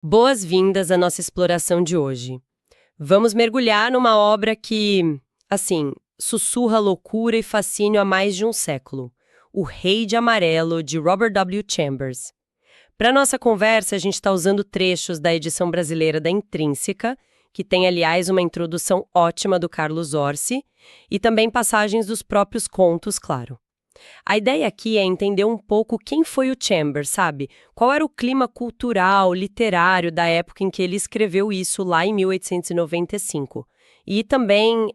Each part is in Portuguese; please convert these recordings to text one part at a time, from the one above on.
Boas-vindas à nossa exploração de hoje. Vamos mergulhar numa obra que, assim, sussurra loucura e fascínio há mais de um século. O Rei de Amarelo, de Robert W. Chambers. Para nossa conversa, a gente está usando trechos da edição brasileira da Intrínseca, que tem, aliás, uma introdução ótima do Carlos Orsi, e também passagens dos próprios contos, claro. A ideia aqui é entender um pouco quem foi o Chambers, sabe? Qual era o clima cultural, literário da época em que ele escreveu isso lá em 1895. E também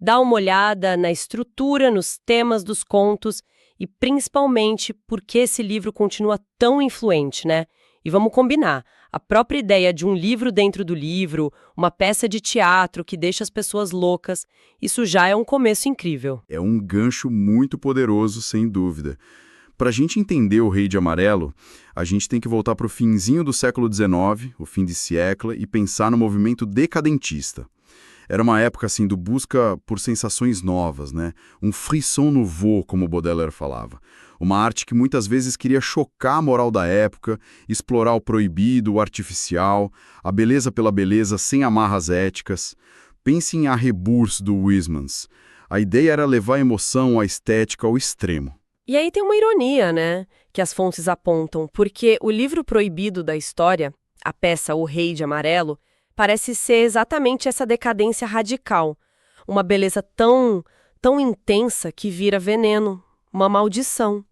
dar uma olhada na estrutura, nos temas dos contos e principalmente por que esse livro continua tão influente, né? E vamos combinar, a própria ideia de um livro dentro do livro, uma peça de teatro que deixa as pessoas loucas, isso já é um começo incrível. É um gancho muito poderoso, sem dúvida. Para a gente entender o Rei de Amarelo, a gente tem que voltar para o finzinho do século XIX, o fim de século, e pensar no movimento decadentista. Era uma época assim do busca por sensações novas, né? Um frisson nouveau, como Baudelaire falava. Uma arte que muitas vezes queria chocar a moral da época, explorar o proibido, o artificial, a beleza pela beleza sem amarras éticas. Pense em A Reburs, do Huysmans. A ideia era levar a emoção, a estética ao extremo. E aí tem uma ironia, né, que as fontes apontam, porque o livro proibido da história, a peça O Rei de Amarelo, parece ser exatamente essa decadência radical, uma beleza tão intensa que vira veneno, uma maldição.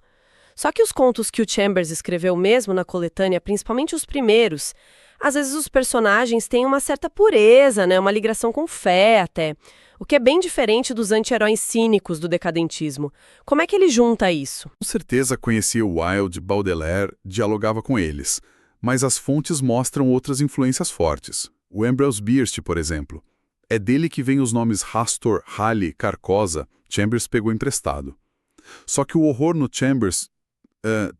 Só que os contos que o Chambers escreveu mesmo na coletânea, principalmente os primeiros, às vezes os personagens têm uma certa pureza, né, uma ligação com fé até, o que é bem diferente dos anti-heróis cínicos do decadentismo. Como é que ele junta isso? Com certeza conhecia Wilde, Baudelaire, dialogava com eles, mas as fontes mostram outras influências fortes. O Ambrose Bierce, por exemplo. É dele que vem os nomes Rastor, Halley, Carcosa, Chambers pegou emprestado. Só que o horror no Chambers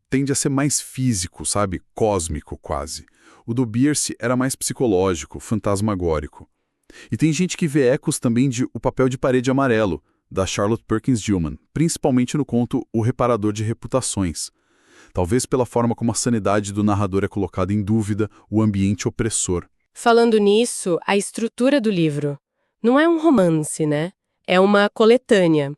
tende a ser mais físico, sabe? Cósmico, quase. O do Bierce era mais psicológico, fantasmagórico. E tem gente que vê ecos também de O Papel de Parede Amarelo, da Charlotte Perkins Gilman, principalmente no conto O Reparador de Reputações. Talvez pela forma como a sanidade do narrador é colocada em dúvida, o ambiente opressor. Falando nisso, a estrutura do livro não é um romance, né? É uma coletânea.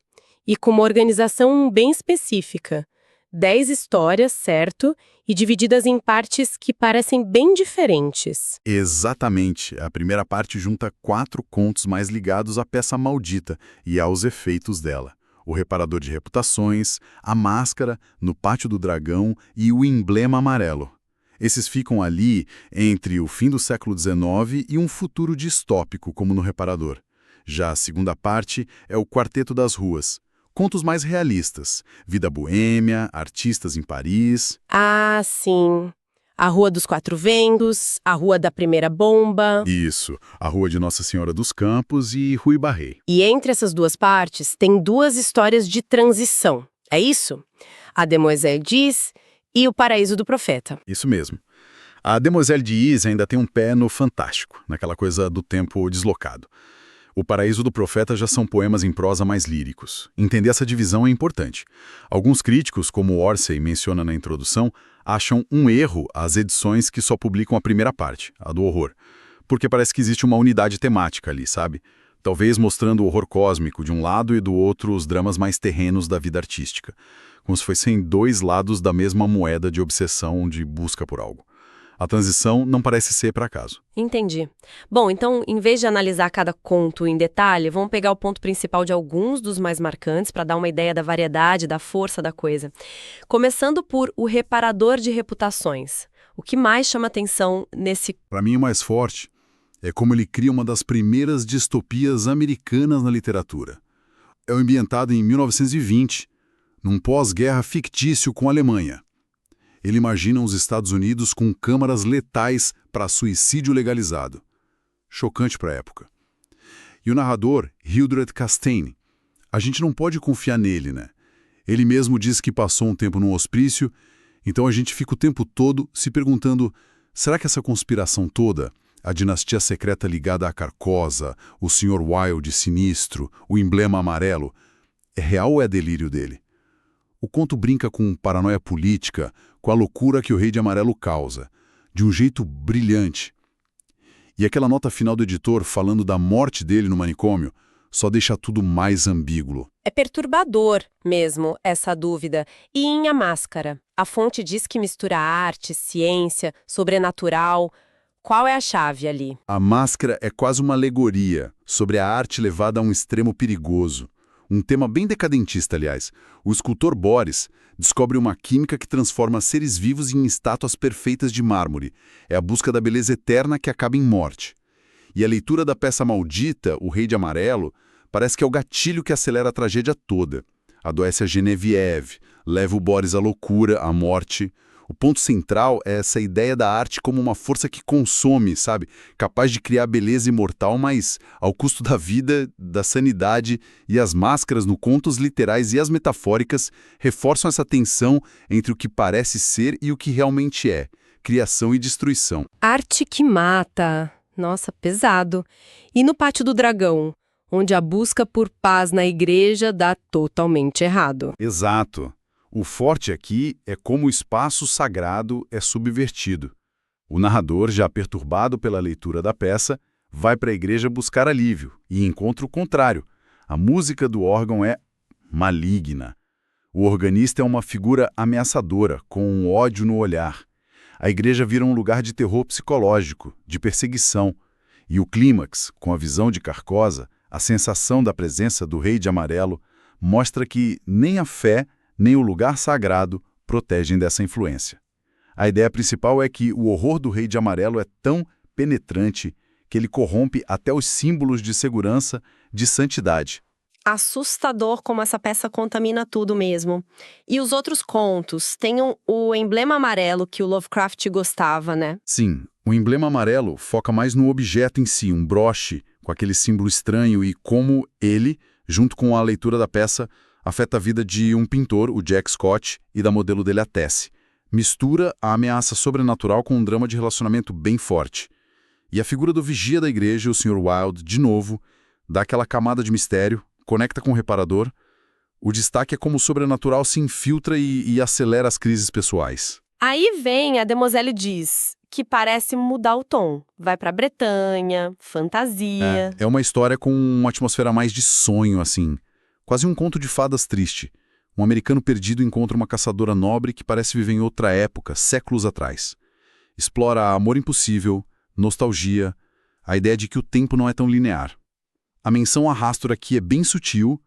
E com uma organização bem específica. 10 histórias, certo? E divididas em partes que parecem bem diferentes. Exatamente. A primeira parte junta 4 contos mais ligados à peça maldita e aos efeitos dela. O Reparador de Reputações, A Máscara, No Pátio do Dragão e O Emblema Amarelo. Esses ficam ali entre o fim do século XIX e um futuro distópico, como no Reparador. Já a segunda parte é o Quarteto das Ruas. Contos mais realistas, vida boêmia, artistas em Paris. Ah, sim. A Rua dos Quatro Ventos, a Rua da Primeira Bomba. Isso, a Rua de Nossa Senhora dos Campos e Rui Barré. E entre essas duas partes tem 2 histórias de transição. É isso? A Demoiselle d'Is e O Paraíso do Profeta. Isso mesmo. A Demoiselle d'Is ainda tem um pé no fantástico, naquela coisa do tempo deslocado. O Paraíso do Profeta já são poemas em prosa mais líricos. Entender essa divisão é importante. Alguns críticos, como Orsi menciona na introdução, acham um erro as edições que só publicam a primeira parte, a do horror. Porque parece que existe uma unidade temática ali, sabe? Talvez mostrando o horror cósmico de um lado e do outro os dramas mais terrenos da vida artística. Como se fossem 2 lados da mesma moeda de obsessão, de busca por algo. A transição não parece ser por acaso. Entendi. Bom, então, em vez de analisar cada conto em detalhe, vamos pegar o ponto principal de alguns dos mais marcantes para dar uma ideia da variedade, da força da coisa. Começando por O Reparador de Reputações. O que mais chama atenção nesse... Para mim, o mais forte é como ele cria uma das primeiras distopias americanas na literatura. É ambientado em 1920, num pós-guerra fictício com a Alemanha. Ele imagina os Estados Unidos com câmaras letais para suicídio legalizado. Chocante para a época. E o narrador, Hildred Castaigne. A gente não pode confiar nele, né? Ele mesmo diz que passou um tempo num hospício, então a gente fica o tempo todo se perguntando, será que essa conspiração toda, a dinastia secreta ligada à Carcosa, o Sr. Wilde sinistro, o emblema amarelo, é real ou é delírio dele? O conto brinca com paranoia política, com a loucura que o Rei de Amarelo causa. de um jeito brilhante. E aquela nota final do editor falando da morte dele no manicômio só deixa tudo mais ambíguo. É perturbador mesmo essa dúvida. E em A Máscara? A fonte diz que mistura arte, ciência, sobrenatural. Qual é a chave ali? A Máscara é quase uma alegoria sobre a arte levada a um extremo perigoso. Um tema bem decadentista, aliás. O escultor Boris descobre uma química que transforma seres vivos em estátuas perfeitas de mármore. É a busca da beleza eterna que acaba em morte. E a leitura da peça maldita, O Rei de Amarelo, parece que é o gatilho que acelera a tragédia toda. Adoece a Genevieve, leva o Boris à loucura, à morte. O ponto central é essa ideia da arte como uma força que consome, sabe? Capaz de criar beleza imortal, mas ao custo da vida, da sanidade, e as máscaras no contos literais e as metafóricas reforçam essa tensão entre o que parece ser e o que realmente é, criação e destruição. Arte que mata. Nossa, pesado. E no Pátio do Dragão, onde a busca por paz na igreja dá totalmente errado. Exato. O forte aqui é como o espaço sagrado é subvertido. O narrador, já perturbado pela leitura da peça, vai para a igreja buscar alívio e encontra o contrário. A música do órgão é maligna. O organista é uma figura ameaçadora, com um ódio no olhar. A igreja vira um lugar de terror psicológico, de perseguição. E o clímax, com a visão de Carcosa, a sensação da presença do Rei de Amarelo, mostra que nem a fé nem o lugar sagrado protegem dessa influência. A ideia principal é que o horror do Rei de Amarelo é tão penetrante que ele corrompe até os símbolos de segurança, de santidade. Assustador como essa peça contamina tudo mesmo. E os outros contos? Tem o emblema amarelo que o Lovecraft gostava, né? Sim, o emblema amarelo foca mais no objeto em si, um broche, com aquele símbolo estranho e como ele, junto com a leitura da peça, afeta a vida de um pintor, o Jack Scott, e da modelo dele, a Tessie. Mistura a ameaça sobrenatural com um drama de relacionamento bem forte. E a figura do vigia da igreja, o Sr. Wilde, de novo, dá aquela camada de mistério, conecta com o reparador. O destaque é como o sobrenatural se infiltra e acelera as crises pessoais. Aí vem a Demoiselle diz, que parece mudar o tom. Vai pra Bretanha, fantasia. É uma história com uma atmosfera mais de sonho, assim. Quase um conto de fadas triste. Um americano perdido encontra uma caçadora nobre que parece viver em outra época, séculos atrás. Explora amor impossível, nostalgia, a ideia de que o tempo não é tão linear. A menção a Hastur aqui é bem sutil,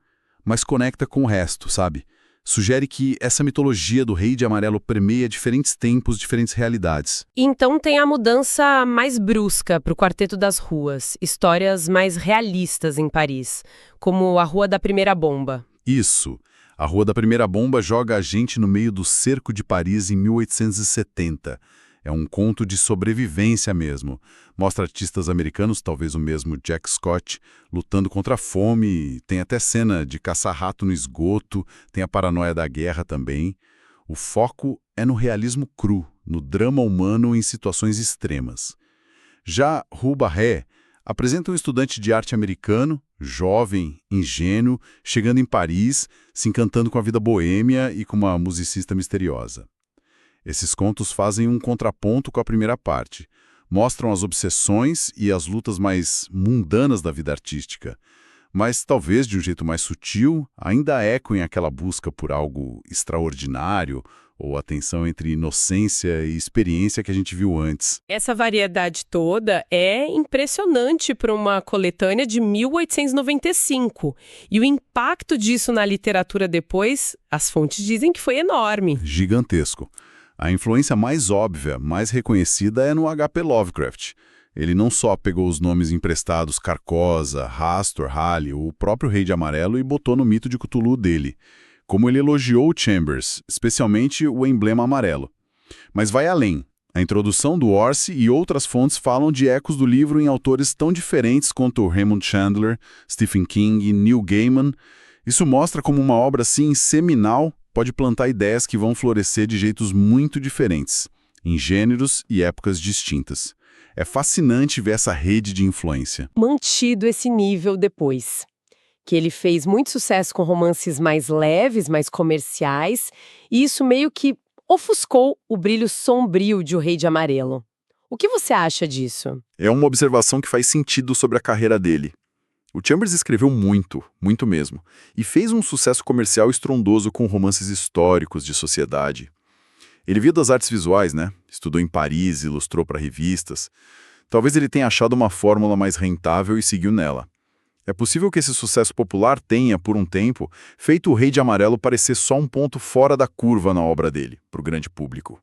mas conecta com o resto, sabe? Sugere que essa mitologia do Rei de Amarelo permeia diferentes tempos, diferentes realidades. Então tem a mudança mais brusca para o Quarteto das Ruas, histórias mais realistas em Paris, como a Rua da Primeira Bomba. Isso. A Rua da Primeira Bomba joga a gente no meio do cerco de Paris em 1870. É um conto de sobrevivência mesmo. Mostra artistas americanos, talvez o mesmo Jack Scott, lutando contra a fome. Tem até cena de caçar rato no esgoto, tem a paranoia da guerra também. O foco é no realismo cru, no drama humano em situações extremas. Já Rue Barré apresenta um estudante de arte americano, jovem, ingênuo, chegando em Paris, se encantando com a vida boêmia e com uma musicista misteriosa. Esses contos fazem um contraponto com a primeira parte. Mostram as obsessões e as lutas mais mundanas da vida artística. Mas, talvez de um jeito mais sutil, ainda ecoem aquela busca por algo extraordinário ou a tensão entre inocência e experiência que a gente viu antes. Essa variedade toda é impressionante para uma coletânea de 1895. E o impacto disso na literatura depois, as fontes dizem que foi enorme. Gigantesco. A influência mais óbvia, mais reconhecida é no H.P. Lovecraft. Ele não só pegou os nomes emprestados Carcosa, Hastur, Halley, o próprio Rei de Amarelo e botou no mito de Cthulhu dele, como ele elogiou Chambers, especialmente o emblema amarelo. Mas vai além. A introdução do Orsi e outras fontes falam de ecos do livro em autores tão diferentes quanto Raymond Chandler, Stephen King e Neil Gaiman. Isso mostra como uma obra assim seminal pode plantar ideias que vão florescer de jeitos muito diferentes, em gêneros e épocas distintas. É fascinante ver essa rede de influência. Mantido esse nível depois. Que ele fez muito sucesso com romances mais leves, mais comerciais, e isso meio que ofuscou o brilho sombrio de O Rei de Amarelo. O que você acha disso? É uma observação que faz sentido sobre a carreira dele. O Chambers escreveu muito, muito mesmo, e fez um sucesso comercial estrondoso com romances históricos de sociedade. Ele viu das artes visuais, né? Estudou em Paris, ilustrou para revistas. Talvez ele tenha achado uma fórmula mais rentável e seguiu nela. É possível que esse sucesso popular tenha, por um tempo, feito o Rei de Amarelo parecer só um ponto fora da curva na obra dele, para o grande público.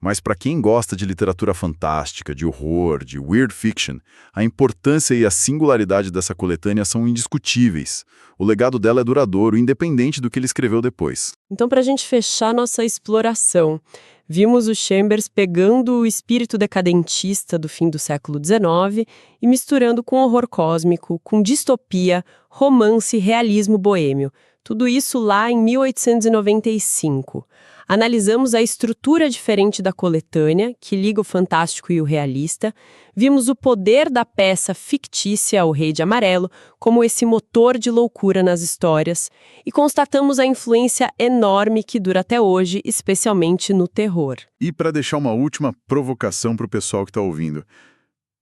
Mas para quem gosta de literatura fantástica, de horror, de weird fiction, a importância e a singularidade dessa coletânea são indiscutíveis. O legado dela é duradouro, independente do que ele escreveu depois. Então, para a gente fechar nossa exploração, vimos o Chambers pegando o espírito decadentista do fim do século XIX e misturando com horror cósmico, com distopia, romance e realismo boêmio. Tudo isso lá em 1895. Analisamos a estrutura diferente da coletânea, que liga o fantástico e o realista. Vimos o poder da peça fictícia O Rei de Amarelo como esse motor de loucura nas histórias. E constatamos a influência enorme que dura até hoje, especialmente no terror. E para deixar uma última provocação para o pessoal que está ouvindo.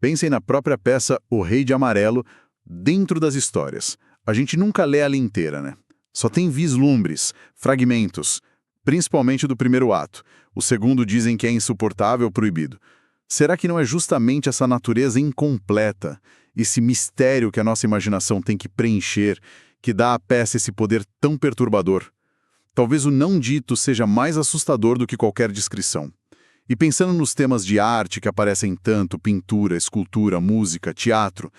Pensem na própria peça O Rei de Amarelo dentro das histórias. A gente nunca lê ela inteira, né? Só tem vislumbres, fragmentos, principalmente do primeiro ato. O segundo dizem que é insuportável, proibido. Será que não é justamente essa natureza incompleta, esse mistério que a nossa imaginação tem que preencher, que dá à peça esse poder tão perturbador? Talvez o não dito seja mais assustador do que qualquer descrição. E pensando nos temas de arte que aparecem tanto, pintura, escultura, música, teatro,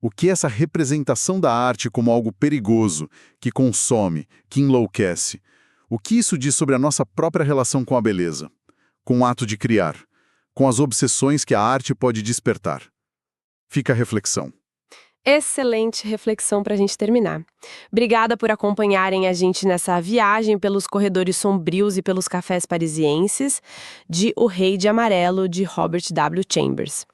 o que é essa representação da arte como algo perigoso, que consome, que enlouquece? O que isso diz sobre a nossa própria relação com a beleza, com o ato de criar, com as obsessões que a arte pode despertar? Fica a reflexão. Excelente reflexão para a gente terminar. Obrigada por acompanharem a gente nessa viagem pelos corredores sombrios e pelos cafés parisienses de O Rei de Amarelo, de Robert W. Chambers.